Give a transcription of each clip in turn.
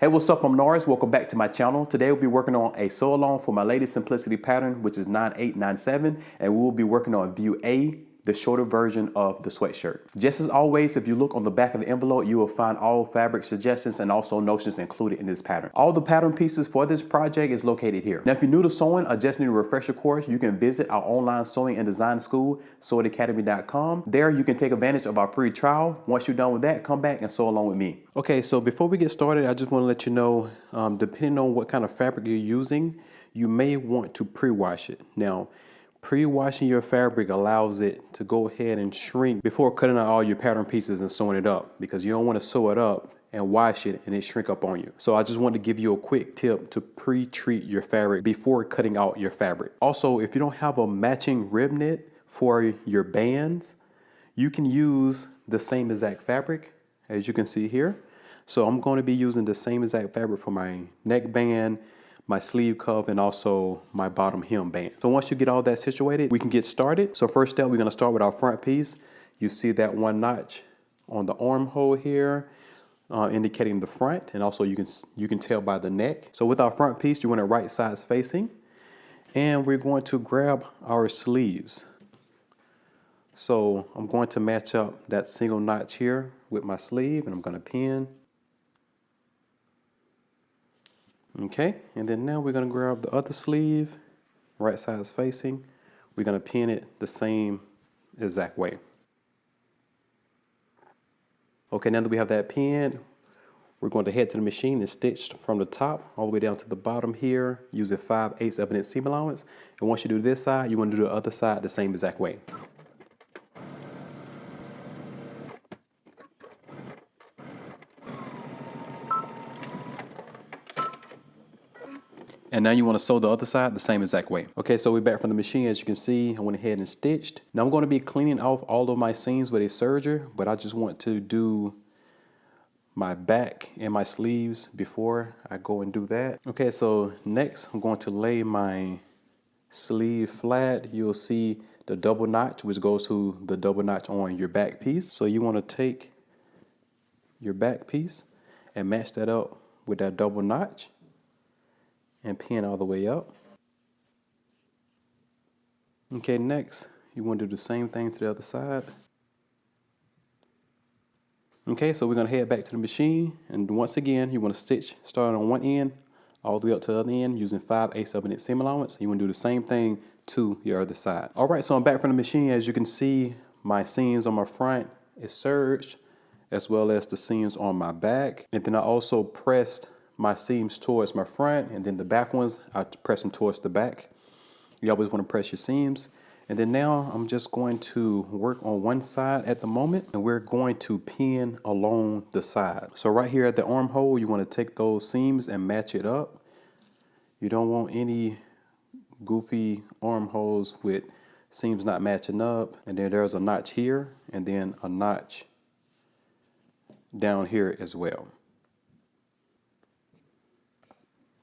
Hey, what's up? I'm Norris. Welcome back to my channel. Today we'll be working on a sew along for my latest Simplicity pattern, which is 9897, and we will be working on view A, the shorter version of the sweatshirt. Just as always, if you look on the back of the envelope, you will find all fabric suggestions and also notions included in this pattern. All the pattern pieces for this project is located here. Now, if you're new to sewing or just need a refresher course, you can visit our online sewing and design school, sewitacademy.com. There you can take advantage of our free trial. Once you're done with that, come back and sew along with me. Okay, so before we get started, I just want to let you know, depending on what kind of fabric you're using, you may want to pre-wash it. Now, pre-washing your fabric allows it to go ahead and shrink before cutting out all your pattern pieces and sewing it up, because you don't want to sew it up and wash it and it shrink up on you. So I just wanted to give you a quick tip to pre-treat your fabric before cutting out your fabric. Also, if you don't have a matching rib knit for your bands, you can use the same exact fabric as you can see here. So I'm going to be using the same exact fabric for my neckband, my sleeve cuff, and also my bottom hem band. So once you get all that situated, we can get started. So first step, we're going to start with our front piece. You see that one notch on the armhole here, indicating the front, and also you can tell by the neck. So with our front piece, you want it right sides facing, and we're going to grab our sleeves. So I'm going to match up that single notch here with my sleeve, and I'm going to pin. Okay, and then now we're going to grab the other sleeve, right sides facing. We're going to pin it the same exact way. Okay, now that we have that pinned, we're going to head to the machine and stitch from the top all the way down to the bottom here using 5/8 of an inch seam allowance. And once you do this side, you want to do the other side the same exact way. And now you want to sew the other side the same exact way. Okay, so we're back from the machine. As you can see, I went ahead and stitched. Now I'm going to be cleaning off all of my seams with a serger, but I just want to do my back and my sleeves before I go and do that. Okay, so next I'm going to lay my sleeve flat. You'll see the double notch, which goes to the double notch on your back piece. So you want to take your back piece and match that up with that double notch and pin all the way up. Okay, next you want to do the same thing to the other side. Okay, so we're going to head back to the machine, and once again you want to stitch starting on one end all the way up to the other end using 5/8 of an inch seam allowance. You want to do the same thing to your other side. All right, so I'm back from the machine. As you can see, my seams on my front is serged, as well as the seams on my back, and then I also pressed my seams towards my front, and then the back ones, I press them towards the back. You always want to press your seams. And then now I'm just going to work on one side at the moment, and we're going to pin along the side. So right here at the armhole, you want to take those seams and match it up. You don't want any goofy armholes with seams not matching up. And then there's a notch here, and then a notch down here as well.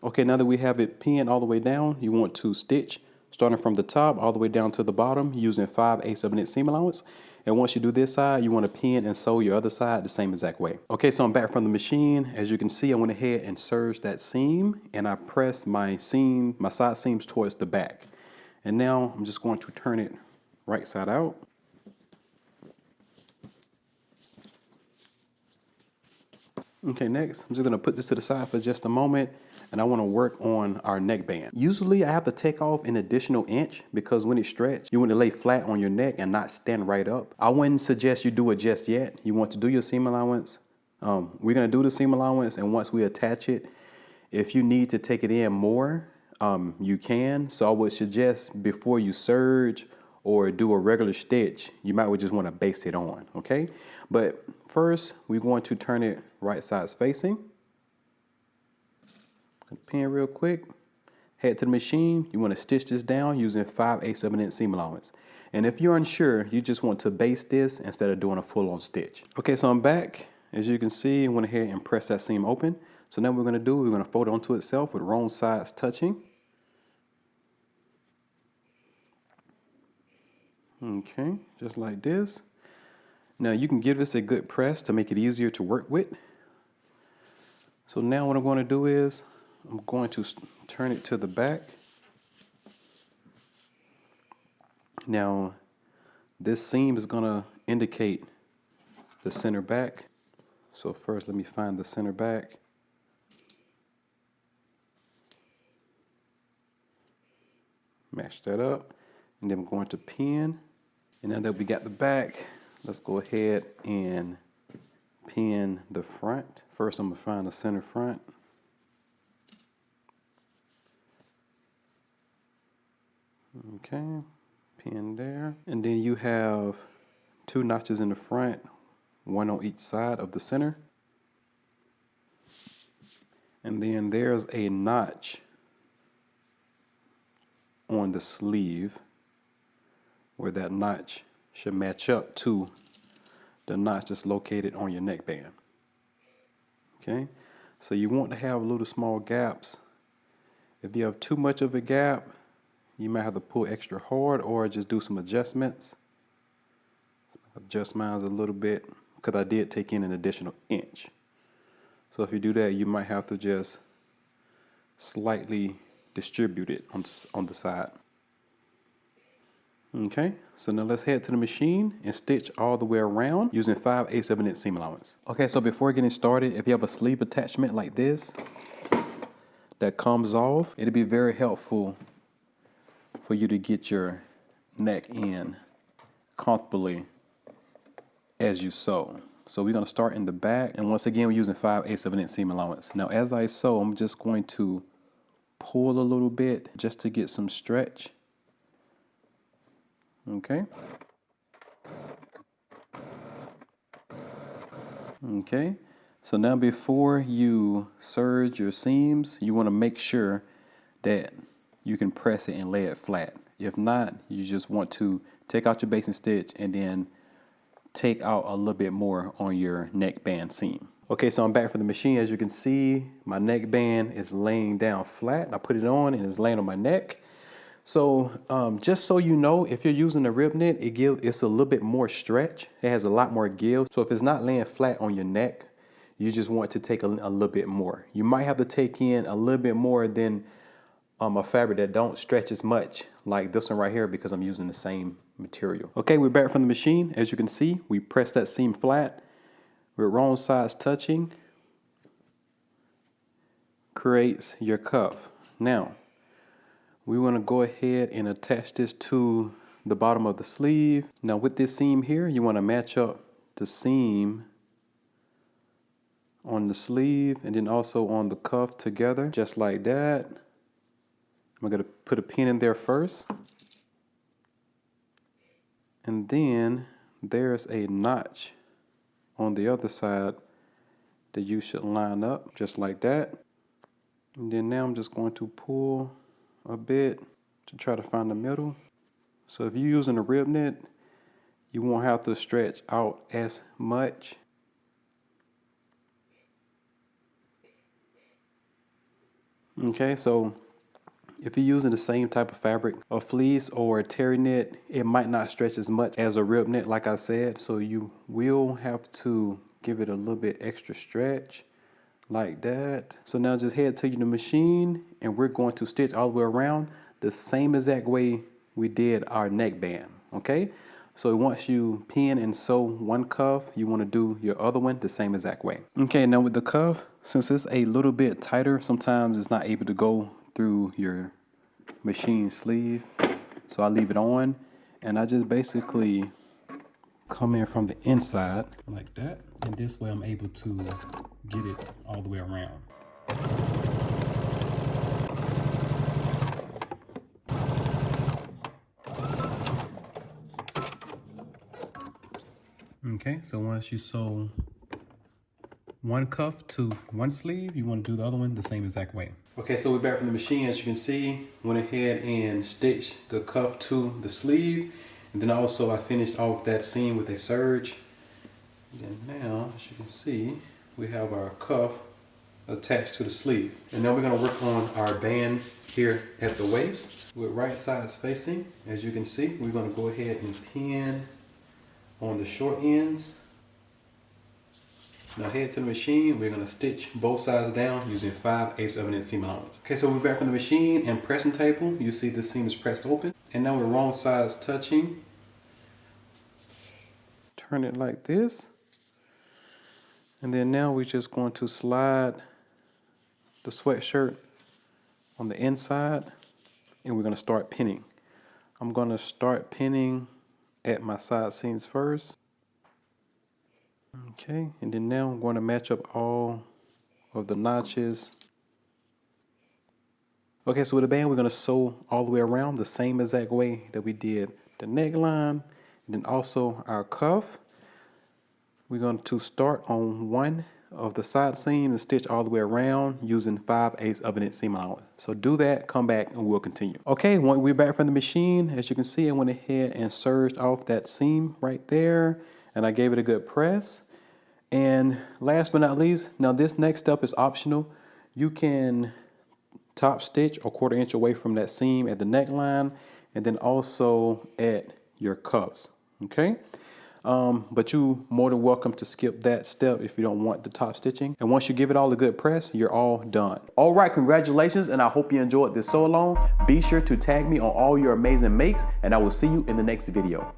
Okay, now that we have it pinned all the way down, you want to stitch starting from the top all the way down to the bottom using 5/8 of an inch seam allowance. And once you do this side, you want to pin and sew your other side the same exact way. Okay, so I'm back from the machine. As you can see, I went ahead and serged that seam, and I pressed my side seams towards the back. And now I'm just going to turn it right side out. Okay, next, I'm just going to put this to the side for just a moment, and I want to work on our neckband. Usually I have to take off an additional inch because when it's stretched, you want to lay flat on your neck and not stand right up. I wouldn't suggest you do it just yet. You want to do your seam allowance. We're going to do the seam allowance, and once we attach it, if you need to take it in more, you can. So I would suggest before you serge or do a regular stitch, you might just want to base it on, okay? But first, we're going to turn it right sides facing. Pin real quick. Head to the machine. You want to stitch this down using 5/8 of an inch seam allowance. And if you're unsure, you just want to base this instead of doing a full-on stitch. Okay, so I'm back. As you can see, I went ahead and press that seam open. So now what we're going to do, we're going to fold it onto itself with wrong sides touching. Okay, just like this. Now you can give this a good press to make it easier to work with. So now what I'm going to do is I'm going to turn it to the back. Now this seam is going to indicate the center back. So first let me find the center back. Match that up, and then I'm going to pin. And now that we got the back, let's go ahead and pin the front. First I'm going to find the center front. Okay, pin there. And then you have 2 notches in the front, 1 on each side of the center. And then there's a notch on the sleeve where that notch should match up to the notch that's located on your neckband. Okay, so you want to have little small gaps. If you have too much of a gap, you might have to pull extra hard or just do some adjustments. Adjust mine a little bit because I did take in an additional inch. So if you do that, you might have to just slightly distribute it on the side. Okay, so now let's head to the machine and stitch all the way around using 5/8 inch seam allowance. Okay, so before getting started, if you have a sleeve attachment like this that comes off, it'll be very helpful for you to get your neck in comfortably as you sew. So we're going to start in the back, and once again we're using 5/8 inch seam allowance. Now as I sew, I'm just going to pull a little bit just to get some stretch. Okay. Okay. So now before you serge your seams, you want to make sure that you can press it and lay it flat. If not, you just want to take out your basting stitch and then take out a little bit more on your neckband seam. Okay, so I'm back from the machine. As you can see, my neckband is laying down flat. I put it on and it's laying on my neck. So just so you know, if you're using a rib knit, it's a little bit more stretch. It has a lot more give. So if it's not laying flat on your neck, you just want to take a little bit more. You might have to take in a little bit more than a fabric that don't stretch as much, like this one right here, because I'm using the same material. Okay, we're back from the machine. As you can see, we press that seam flat with wrong sides touching, creates your cuff. Now, we want to go ahead and attach this to the bottom of the sleeve. Now with this seam here, you want to match up the seam on the sleeve and then also on the cuff together, just like that. I'm going to put a pin in there first. And then there's a notch on the other side that you should line up just like that. And then now I'm just going to pull a bit to try to find the middle. So if you're using a rib knit, you won't have to stretch out as much. Okay, so if you're using the same type of fabric, a fleece or a terry knit, it might not stretch as much as a rib knit, like I said. So you will have to give it a little bit extra stretch like that. So now just head to the machine and we're going to stitch all the way around the same exact way we did our neckband. Okay, so once you pin and sew one cuff, you want to do your other one the same exact way. Okay, now with the cuff, since it's a little bit tighter, sometimes it's not able to go through your machine sleeve, so I leave it on and I just basically come in from the inside like that, and this way I'm able to get it all the way around. Okay, so once you sew one cuff to one sleeve, you want to do the other one the same exact way. Okay, so we're back from the machine. As you can see, went ahead and stitched the cuff to the sleeve, and then also I finished off that seam with a serge. And now, as you can see, we have our cuff attached to the sleeve. And now we're going to work on our band here at the waist with right sides facing. As you can see, we're going to go ahead and pin on the short ends. Now head to the machine, we're gonna stitch both sides down using 5/8 of an inch seam allowance. Okay, so we're back from the machine and pressing table. You see the seam is pressed open. And now we're wrong sides touching. Turn it like this. And then now we're just going to slide the sweatshirt on the inside and we're gonna start pinning. I'm gonna start pinning at my side seams first. Okay, and then now I'm going to match up all of the notches. Okay, so with the band, we're going to sew all the way around the same exact way that we did the neckline, and then also our cuff. We're going to start on one of the side seams and stitch all the way around using 5/8 of an inch seam allowance. So do that, come back, and we'll continue. Okay, when we're back from the machine, as you can see, I went ahead and serged off that seam right there, and I gave it a good press. And last but not least, now this next step is optional. You can top stitch a 1/4 inch away from that seam at the neckline and then also at your cuffs, okay? But you more than welcome to skip that step if you don't want the top stitching. And once you give it all a good press, you're all done. All right, congratulations, and I hope you enjoyed this sew along. Be sure to tag me on all your amazing makes, and I will see you in the next video.